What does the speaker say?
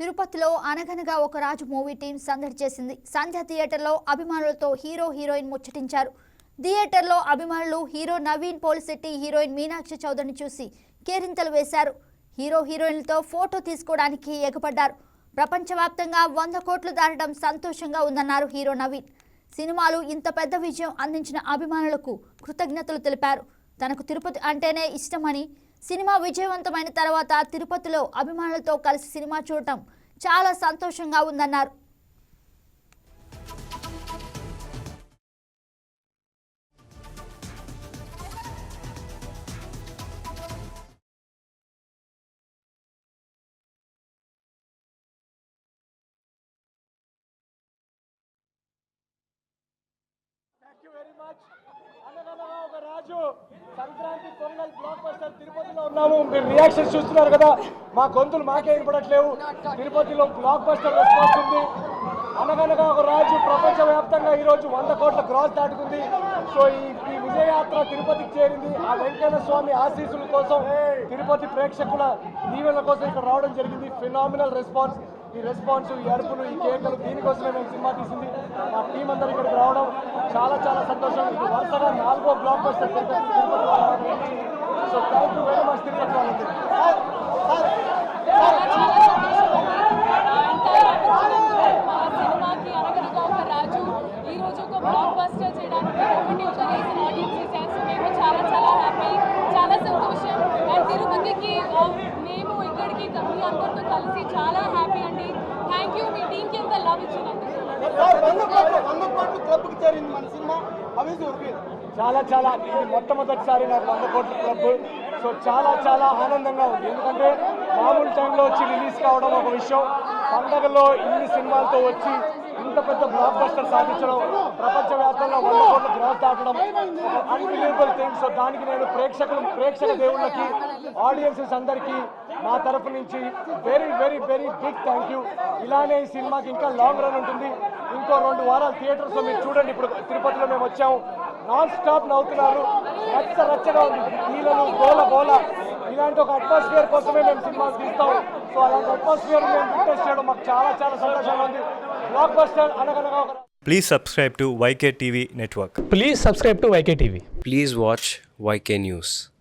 తిరుపతిలో అనగనగా ఒక రాజు మూవీ టీం సందడి చేసింది. సంధ్య థియేటర్లో అభిమానులతో హీరో హీరోయిన్ ముచ్చటించారు. థియేటర్లో అభిమానులు హీరో నవీన్ పోలిశెట్టి, హీరోయిన్ మీనాక్షి చౌదరిని చూసి కేరింతలు వేశారు. హీరో హీరోయిన్లతో ఫోటో తీసుకోవడానికి ఎగపడ్డారు. ప్రపంచవ్యాప్తంగా 100 కోట్లు దాటడం సంతోషంగా ఉందన్నారు హీరో నవీన్. సినిమాలు ఇంత పెద్ద విజయం అందించిన అభిమానులకు కృతజ్ఞతలు తెలిపారు. తనకు తిరుపతి అంటేనే ఇష్టమని, సినిమా విజయవంతమైన తర్వాత తిరుపతిలో అభిమానులతో కలిసి సినిమా చూడటం చాలా సంతోషంగా ఉందన్నారు. Thank you very much. అనగనగా ఒక రాజు సంక్రాంతి పొంగల్ బ్లాక్ బస్టర్ తిరుపతిలో ఉన్నాము. మీరు రియాక్షన్స్ చూస్తున్నారు కదా, మా గొంతులు మాకే వినపడట్లేవు. తిరుపతిలో బ్లాక్ బస్టర్ రెస్పాన్స్ ఉంది. అనగనగా ఒక రాజు ప్రపంచవ్యాప్తంగా ఈరోజు 100 కోట్ల గ్రాస్ దాటుకుంది. సో ఈ విజయయాత్ర తిరుపతికి చేరింది. ఆ వెంకన్న స్వామి ఆశీస్సుల కోసం, తిరుపతి ప్రేక్షకుల దీవెనల కోసం ఇక్కడ రావడం జరిగింది. Phenomenal response. ఈ రెస్పాన్స్, ఈ అరుపులు, ఈ కేకలు, దీనికోసమే మేము సినిమా తీసింది. మా టీం అందరూ ఇక్కడికి రావడం చాలా చాలా సంతోషం. ఇది వరుసగా 4వ block buster Tirupati. So thank you very much Tirupati వాళ్ళకి. సినిమాకి అనగనగా ఒక రాజు ఈరోజు ఒక బ్లాక్ బస్టర్ చేయడానికి ఒకటి ఒక రీజన్ ఆడియన్స్ చేశారు. మేము చాలా చాలా హ్యాపీ, చాలా సంతోషం. అండ్ తిరుపతికి మేము ఇక్కడికి మీ అందరితో కలిసి చాలా హ్యాపీ అండి. Thank you. మీ టీంకి ఎంత లవ్ ఇచ్చినందుకు. చాలా చాలా ఇది మొట్టమొదటిసారి నాకు 100 కోట్ల క్లబ్. సో చాలా చాలా ఆనందంగా ఉంది. ఎందుకంటే మామూలు టైంలో వచ్చి రిలీజ్ కావడం ఒక విషయం, పండగలో ఇన్ని సినిమాలతో వచ్చి ఇంత పెద్ద బ్లాక్ బస్టర్ సాధించడం, ప్రపంచవ్యాప్తంగా 100 కోట్ల గ్రాస్ దాటడం అన్బిలీవబుల్ థింగ్. సో దానికి నేను ప్రేక్షక దేవుళ్ళకి, ఆడియన్సెస్ అందరికీ నా తరఫు నుంచి very very very big thank you. ఇలానే ఈ సినిమాకి ఇంకా లాంగ్ రన్ ఉంటుంది. ఇంకో 2 వారాలు థియేటర్స్లో మీరు చూడండి. ఇప్పుడు తిరుపతిలో మేము వచ్చాము, నాన్ స్టాప్ నవ్వుతున్నారు, రచ్చగా ఉంది, ఈలలు గోల. ఇలాంటి ఒక అట్మాస్ఫియర్ కోసమే మేము సినిమాలు తీస్తాం. సో అలాంటి అట్మాస్ఫియర్ మేము విట్నెస్ చేయడం మాకు చాలా చాలా సంతోషంగా ఉంది. బ్లాక్ బస్టర్ అనగనగా ఒక. Please subscribe to YK TV Network. Please subscribe to YK TV. Please watch YK News.